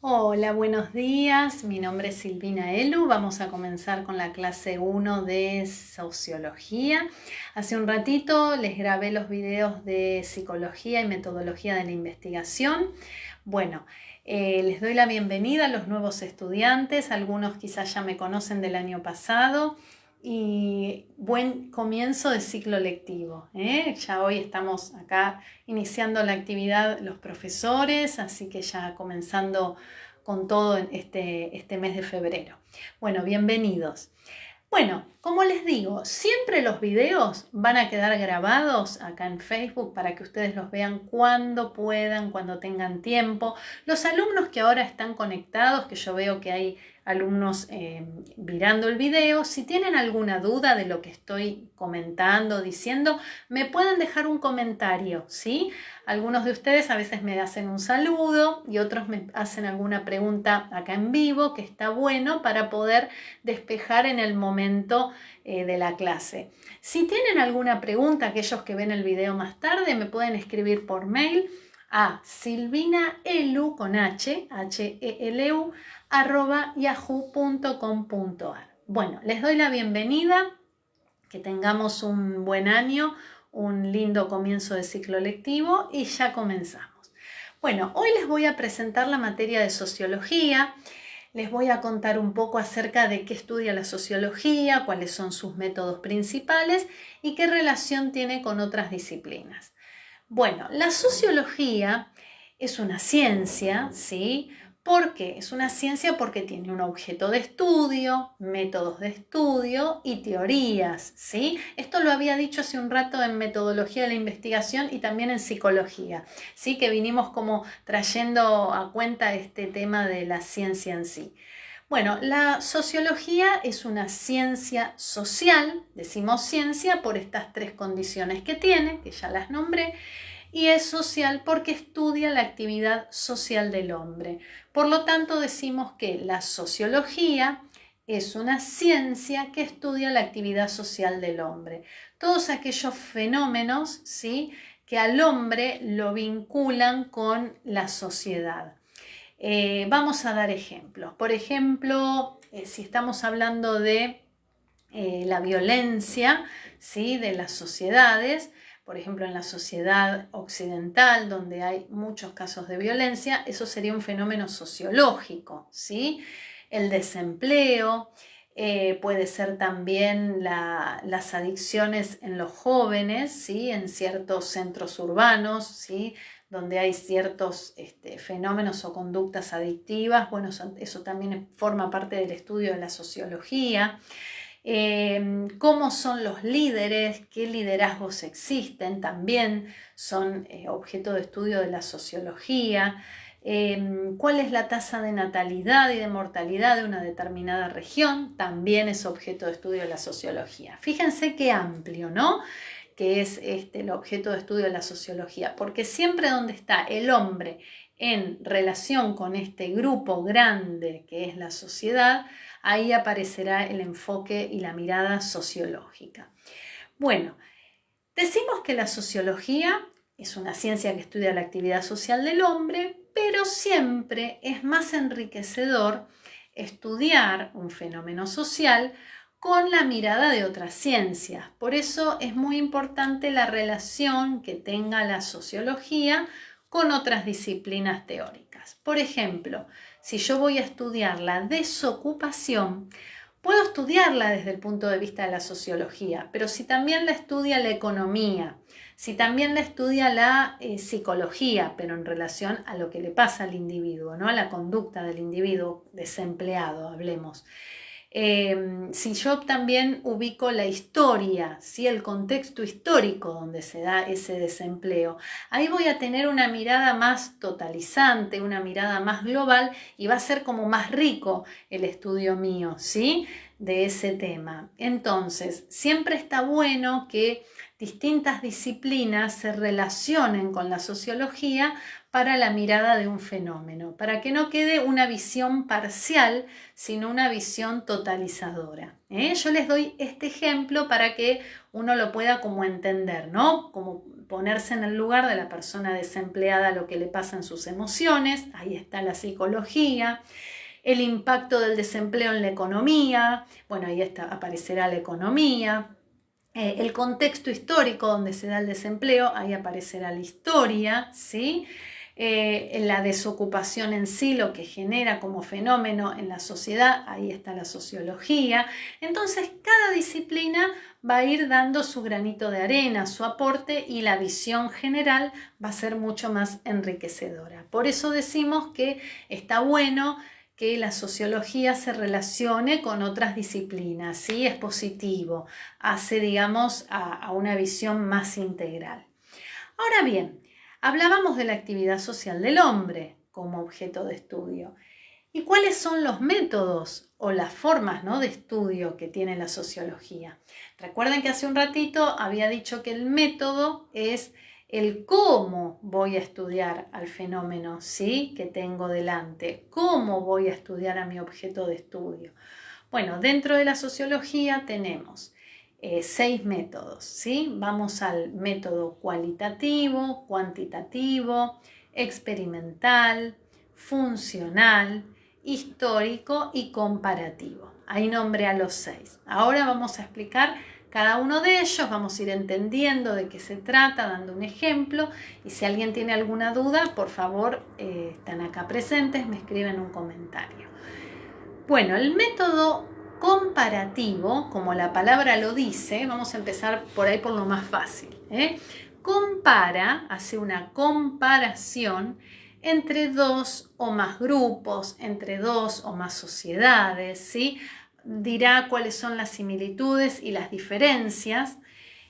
Hola, buenos días. Mi nombre es Silvina Elu. Vamos a comenzar con la clase 1 de Sociología. Hace un ratito les grabé los videos de Psicología y Metodología de la Investigación. Bueno, les doy la bienvenida a los nuevos estudiantes. Algunos quizás ya me conocen del año pasado. Y buen comienzo de ciclo lectivo, ¿eh? Ya hoy estamos acá iniciando la actividad los profesores, así que ya comenzando con todo en este mes de febrero. Bueno, bienvenidos. Bueno, como les digo, siempre los videos van a quedar grabados acá en Facebook para que ustedes los vean cuando puedan, cuando tengan tiempo. Los alumnos que ahora están conectados, que yo veo que hay alumnos mirando el video, si tienen alguna duda de lo que estoy comentando, diciendo, me pueden dejar un comentario, ¿sí? Algunos de ustedes a veces me hacen un saludo y otros me hacen alguna pregunta acá en vivo, que está bueno para poder despejar en el momento de la clase. Si tienen alguna pregunta, aquellos que ven el video más tarde, me pueden escribir por mail a silvinaelu con h-e-l-u @yahoo.com.ar. Bueno, les doy la bienvenida, que tengamos un buen año, un lindo comienzo de ciclo lectivo y ya comenzamos. Bueno, hoy les voy a presentar la materia de sociología. Les voy a contar un poco acerca de qué estudia la sociología, cuáles son sus métodos principales y qué relación tiene con otras disciplinas. Bueno, la sociología es una ciencia, ¿sí? ¿Por qué? Es una ciencia porque tiene un objeto de estudio, métodos de estudio y teorías, ¿sí? Esto lo había dicho hace un rato en metodología de la investigación y también en psicología, ¿sí? Que vinimos como trayendo a cuenta este tema de la ciencia en sí. Bueno, la sociología es una ciencia social, decimos ciencia por estas tres condiciones que tiene, que ya las nombré, y es social porque estudia la actividad social del hombre. Por lo tanto, decimos que la sociología es una ciencia que estudia la actividad social del hombre. Todos aquellos fenómenos, ¿sí?, que al hombre lo vinculan con la sociedad. Vamos a dar ejemplos. Por ejemplo, si estamos hablando de la violencia, ¿sí?, de las sociedades, por ejemplo en la sociedad occidental donde hay muchos casos de violencia, eso sería un fenómeno sociológico, ¿sí? El desempleo, puede ser también las adicciones en los jóvenes, ¿sí?, en ciertos centros urbanos, ¿sí?, donde hay ciertos fenómenos o conductas adictivas. Bueno, eso también forma parte del estudio de la sociología. Cómo son los líderes, qué liderazgos existen, también son objeto de estudio de la sociología. Cuál es la tasa de natalidad y de mortalidad de una determinada región, también es objeto de estudio de la sociología. Fíjense qué amplio, ¿no?, que es el objeto de estudio de la sociología, porque siempre donde está el hombre en relación con este grupo grande que es la sociedad, ahí aparecerá el enfoque y la mirada sociológica. Bueno, decimos que la sociología es una ciencia que estudia la actividad social del hombre, pero siempre es más enriquecedor estudiar un fenómeno social con la mirada de otras ciencias. Por eso es muy importante la relación que tenga la sociología con otras disciplinas teóricas. Por ejemplo, si yo voy a estudiar la desocupación, puedo estudiarla desde el punto de vista de la sociología, pero si también la estudia la economía, si también la estudia la psicología, pero en relación a lo que le pasa al individuo, ¿no?, a la conducta del individuo desempleado, hablemos. Si yo también ubico la historia, ¿sí?, el contexto histórico donde se da ese desempleo, ahí voy a tener una mirada más totalizante, una mirada más global, y va a ser como más rico el estudio mío, ¿sí?, de ese tema. Entonces, siempre está bueno que distintas disciplinas se relacionen con la sociología para la mirada de un fenómeno, para que no quede una visión parcial, sino una visión totalizadora. Yo les doy este ejemplo para que uno lo pueda como entender, ¿no?, como ponerse en el lugar de la persona desempleada, lo que le pasa en sus emociones, ahí está la psicología. El impacto del desempleo en la economía, bueno, ahí aparecerá la economía. El contexto histórico donde se da el desempleo, ahí aparecerá la historia, ¿sí? La desocupación en sí, lo que genera como fenómeno en la sociedad, ahí está la sociología. Entonces, cada disciplina va a ir dando su granito de arena, su aporte, y la visión general va a ser mucho más enriquecedora. Por eso decimos que está bueno que la sociología se relacione con otras disciplinas, ¿sí? Es positivo, hace, digamos, a una visión más integral. Ahora bien, hablábamos de la actividad social del hombre como objeto de estudio. ¿Y cuáles son los métodos o las formas, ¿no?, de estudio que tiene la sociología? Recuerden que hace un ratito había dicho que el método es el cómo voy a estudiar al fenómeno, ¿sí?, que tengo delante, cómo voy a estudiar a mi objeto de estudio. Bueno, dentro de la sociología tenemos 6 métodos, ¿sí? Vamos al método cualitativo, cuantitativo, experimental, funcional, histórico y comparativo. Ahí nombré a los 6. Ahora vamos a explicar cada uno de ellos, vamos a ir entendiendo de qué se trata, dando un ejemplo, y si alguien tiene alguna duda, por favor, están acá presentes, me escriben un comentario. Bueno, el método comparativo, como la palabra lo dice, vamos a empezar por ahí por lo más fácil, compara, hace una comparación entre dos o más grupos, entre dos o más sociedades, ¿sí? Dirá cuáles son las similitudes y las diferencias.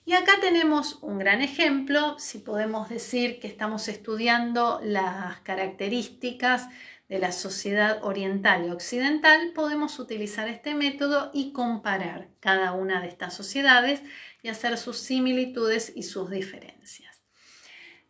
Y acá tenemos un gran ejemplo, si podemos decir que estamos estudiando las características de la sociedad oriental y occidental, podemos utilizar este método y comparar cada una de estas sociedades y hacer sus similitudes y sus diferencias.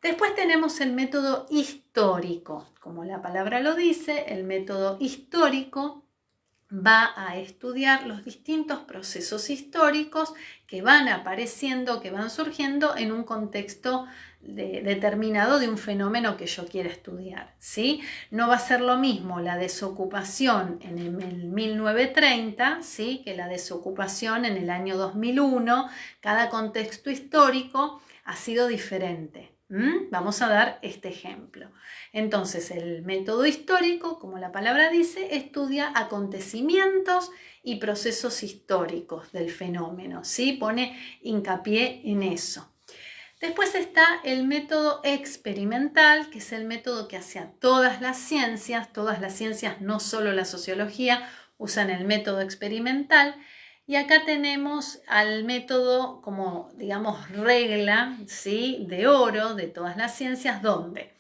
Después tenemos el método histórico. Como la palabra lo dice, el método histórico va a estudiar los distintos procesos históricos que van apareciendo, que van surgiendo en un contexto determinado de un fenómeno que yo quiera estudiar, ¿sí? No va a ser lo mismo la desocupación en el 1930, ¿sí?, que la desocupación en el año 2001. Cada contexto histórico ha sido diferente. Vamos a dar este ejemplo. Entonces, el método histórico, como la palabra dice, estudia acontecimientos y procesos históricos del fenómeno, ¿sí? Pone hincapié en eso. Después está el método experimental, que es el método que hace a todas las ciencias, no solo la sociología, usan el método experimental. Y acá tenemos al método como, digamos, regla, ¿sí?, de oro de todas las ciencias, donde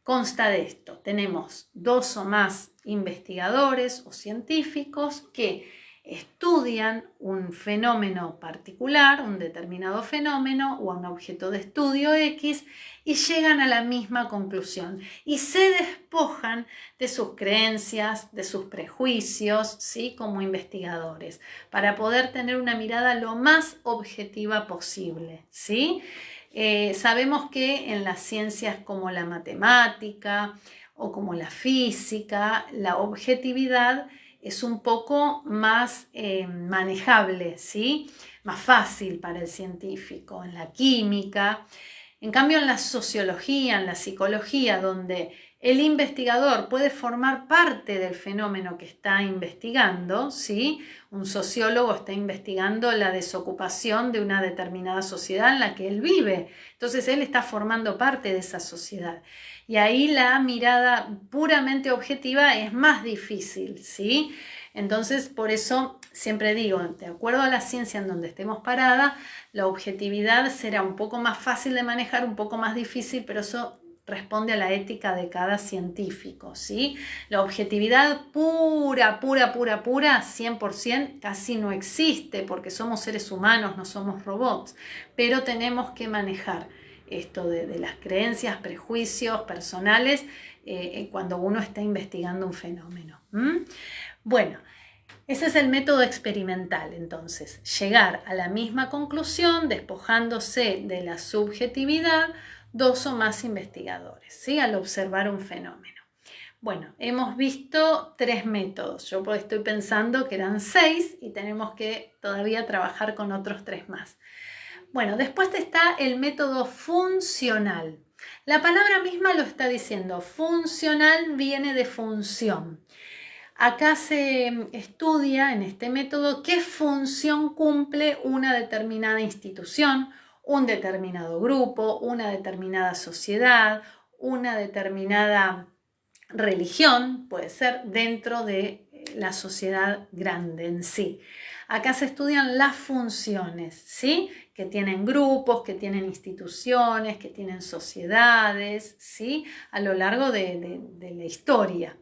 consta de esto. Tenemos 2 o más investigadores o científicos que estudian un fenómeno particular, un determinado fenómeno o un objeto de estudio X, y llegan a la misma conclusión y se despojan de sus creencias, de sus prejuicios, ¿sí?, como investigadores, para poder tener una mirada lo más objetiva posible, ¿sí? Sabemos que en las ciencias como la matemática o como la física, la objetividad es un poco más manejable, ¿sí?, más fácil para el científico. En la química, en cambio en la sociología, en la psicología, donde el investigador puede formar parte del fenómeno que está investigando, ¿sí? Un sociólogo está investigando la desocupación de una determinada sociedad en la que él vive. Entonces él está formando parte de esa sociedad. Y ahí la mirada puramente objetiva es más difícil, ¿sí? Entonces, por eso siempre digo, de acuerdo a la ciencia en donde estemos parada, la objetividad será un poco más fácil de manejar, un poco más difícil, pero eso responde a la ética de cada científico, ¿sí? La objetividad pura, 100%, casi no existe porque somos seres humanos, no somos robots, pero tenemos que manejar esto de las creencias, prejuicios personales cuando uno está investigando un fenómeno. Bueno, Ese es el método experimental, entonces, llegar a la misma conclusión despojándose de la subjetividad dos o más investigadores, ¿sí? Al observar un fenómeno. Bueno, hemos visto 3 métodos. Yo estoy pensando que eran 6 y tenemos que todavía trabajar con otros 3 más. Bueno, después está el método funcional. La palabra misma lo está diciendo. Funcional viene de función. Acá se estudia en este método qué función cumple una determinada institución, un determinado grupo, una determinada sociedad, una determinada religión, puede ser, dentro de la sociedad grande en sí. Acá se estudian las funciones, ¿sí? Que tienen grupos, que tienen instituciones, que tienen sociedades, ¿sí? A lo largo de la historia.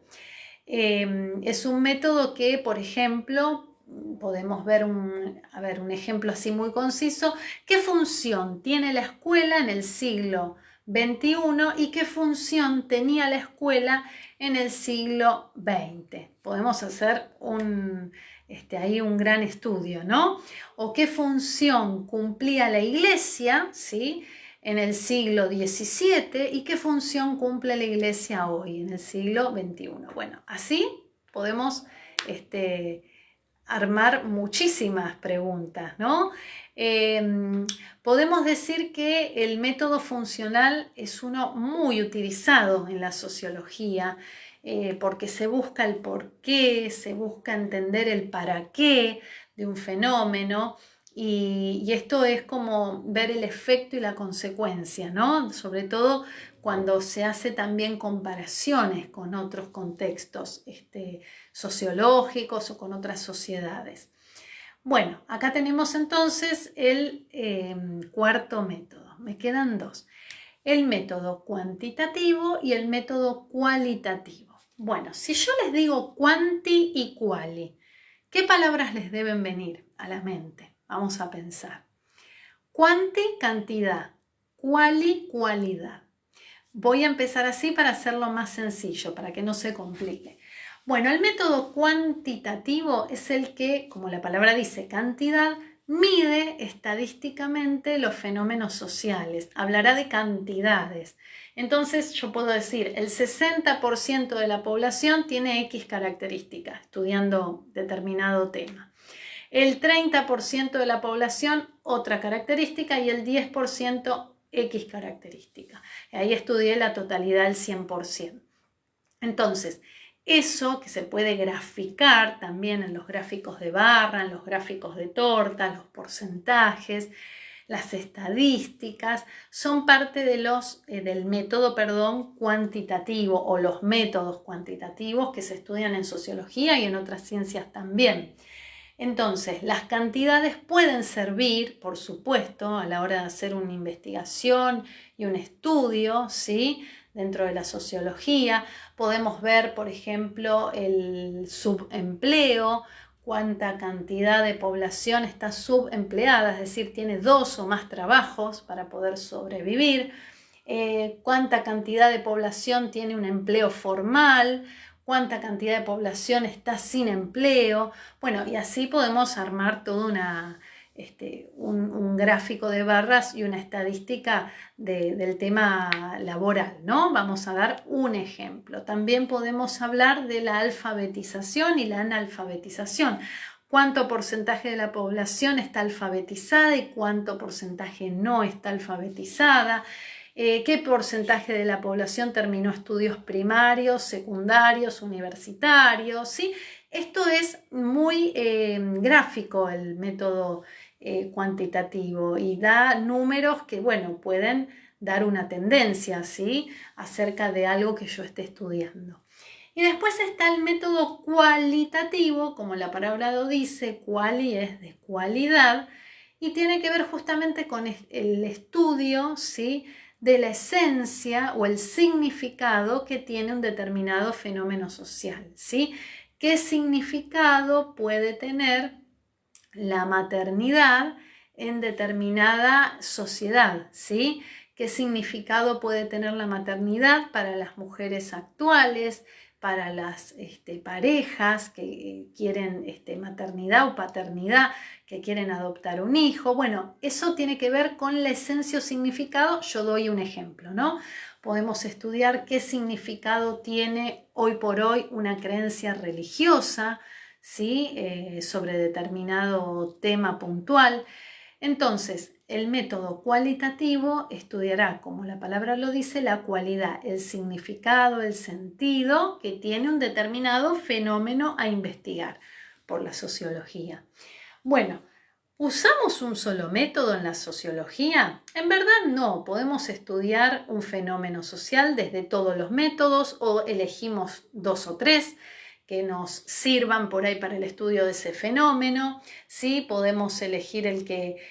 Es un método que, por ejemplo, podemos ver un ejemplo así muy conciso. ¿Qué función tiene la escuela en el siglo XXI y qué función tenía la escuela en el siglo XX? Podemos hacer ahí un gran estudio, ¿no? O qué función cumplía la iglesia, ¿sí? En el siglo XVII y qué función cumple la iglesia hoy, en el siglo XXI. Bueno, así podemos armar muchísimas preguntas, ¿no? Podemos decir que el método funcional es uno muy utilizado en la sociología porque se busca el por qué, se busca entender el para qué de un fenómeno. Y esto es como ver el efecto y la consecuencia, ¿no? Sobre todo cuando se hace también comparaciones con otros contextos sociológicos o con otras sociedades. Bueno, acá tenemos entonces el cuarto método. Me quedan 2. El método cuantitativo y el método cualitativo. Bueno, si yo les digo quanti y quali, ¿qué palabras les deben venir a la mente? Vamos a pensar. Quanti, cantidad. Quali, cualidad. Voy a empezar así para hacerlo más sencillo, para que no se complique. Bueno, el método cuantitativo es el que, como la palabra dice, cantidad, mide estadísticamente los fenómenos sociales. Hablará de cantidades. Entonces yo puedo decir, el 60% de la población tiene X características, estudiando determinado tema. El 30% de la población, otra característica, y el 10% X característica. Ahí estudié la totalidad del 100%. Entonces, eso que se puede graficar también en los gráficos de barra, en los gráficos de torta, los porcentajes, las estadísticas, son parte de del método cuantitativo o los métodos cuantitativos que se estudian en sociología y en otras ciencias también. Entonces, las cantidades pueden servir, por supuesto, a la hora de hacer una investigación y un estudio, ¿sí? Dentro de la sociología. Podemos ver, por ejemplo, el subempleo, cuánta cantidad de población está subempleada, es decir, tiene 2 o más trabajos para poder sobrevivir. Cuánta cantidad de población tiene un empleo formal, cuánta cantidad de población está sin empleo. Bueno, y así podemos armar todo un gráfico de barras y una estadística del tema laboral, ¿no? Vamos a dar un ejemplo. También podemos hablar de la alfabetización y la analfabetización. Cuánto porcentaje de la población está alfabetizada y cuánto porcentaje no está alfabetizada. ¿Qué porcentaje de la población terminó estudios primarios, secundarios, universitarios? ¿Sí? Esto es muy gráfico el método cuantitativo y da números que, bueno, pueden dar una tendencia, ¿sí? Acerca de algo que yo esté estudiando. Y después está el método cualitativo, como la palabra lo dice, quali es de cualidad y tiene que ver justamente con el estudio, ¿sí? De la esencia o el significado que tiene un determinado fenómeno social, ¿sí? ¿Qué significado puede tener la maternidad en determinada sociedad, ¿sí? ¿Qué significado puede tener la maternidad para las mujeres actuales, para las parejas que quieren maternidad o paternidad, que quieren adoptar un hijo. Bueno, eso tiene que ver con la esencia o significado. Yo doy un ejemplo, ¿no? Podemos estudiar qué significado tiene hoy por hoy una creencia religiosa, ¿sí? Sobre determinado tema puntual. Entonces, el método cualitativo estudiará, como la palabra lo dice, la cualidad, el significado, el sentido que tiene un determinado fenómeno a investigar por la sociología. Bueno, ¿usamos un solo método en la sociología? En verdad no, podemos estudiar un fenómeno social desde todos los métodos o elegimos 2 o 3 que nos sirvan por ahí para el estudio de ese fenómeno, ¿sí? Podemos elegir el que,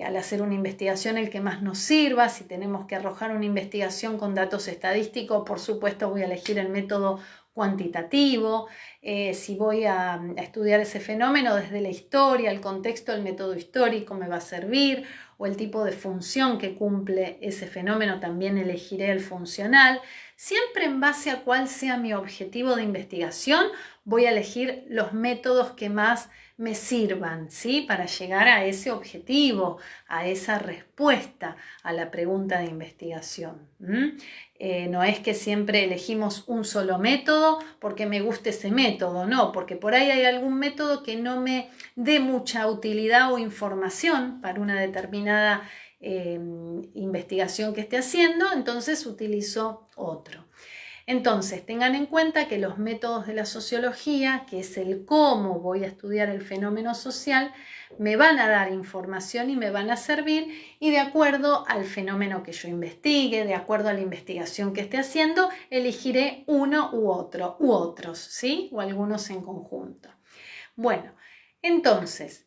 al hacer una investigación, el que más nos sirva. Si tenemos que arrojar una investigación con datos estadísticos, por supuesto voy a elegir el método cuantitativo. Si voy a estudiar ese fenómeno desde la historia, el contexto, el método histórico me va a servir, o el tipo de función que cumple ese fenómeno, también elegiré el funcional. Siempre en base a cuál sea mi objetivo de investigación, voy a elegir los métodos que más me sirvan, ¿sí? Para llegar a ese objetivo, a esa respuesta a la pregunta de investigación. No es que siempre elegimos un solo método porque me guste ese método, no, porque por ahí hay algún método que no me dé mucha utilidad o información para una determinada investigación que esté haciendo, entonces utilizo otro. Entonces, tengan en cuenta que los métodos de la sociología, que es el cómo voy a estudiar el fenómeno social, me van a dar información y me van a servir, y de acuerdo al fenómeno que yo investigue, de acuerdo a la investigación que esté haciendo, elegiré uno u otro, u otros, ¿sí? O algunos en conjunto. Bueno, entonces,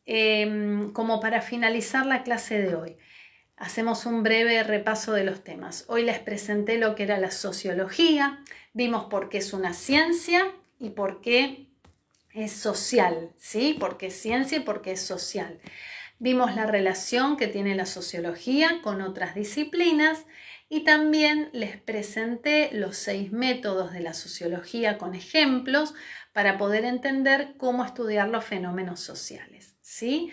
como para finalizar la clase de hoy, hacemos un breve repaso de los temas. Hoy les presenté lo que era la sociología, vimos por qué es una ciencia y por qué es social, ¿sí? Porque es ciencia y porque es social. Vimos la relación que tiene la sociología con otras disciplinas y también les presenté los 6 métodos de la sociología con ejemplos para poder entender cómo estudiar los fenómenos sociales, ¿sí?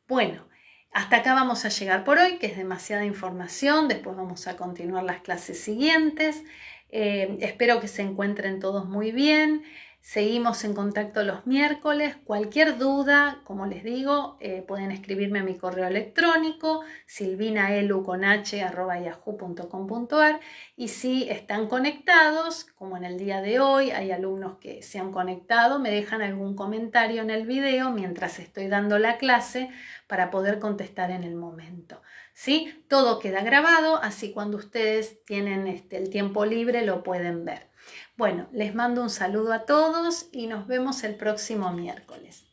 Bueno, hasta acá vamos a llegar por hoy, que es demasiada información. Después vamos a continuar las clases siguientes. Espero que se encuentren todos muy bien. Seguimos en contacto los miércoles. Cualquier duda, como les digo, pueden escribirme a mi correo electrónico silvinaelu@yahoo.com.ar, y si están conectados, como en el día de hoy hay alumnos que se han conectado, me dejan algún comentario en el video mientras estoy dando la clase para poder contestar en el momento, ¿sí? Todo queda grabado, así cuando ustedes tienen el tiempo libre lo pueden ver. Bueno, les mando un saludo a todos y nos vemos el próximo miércoles.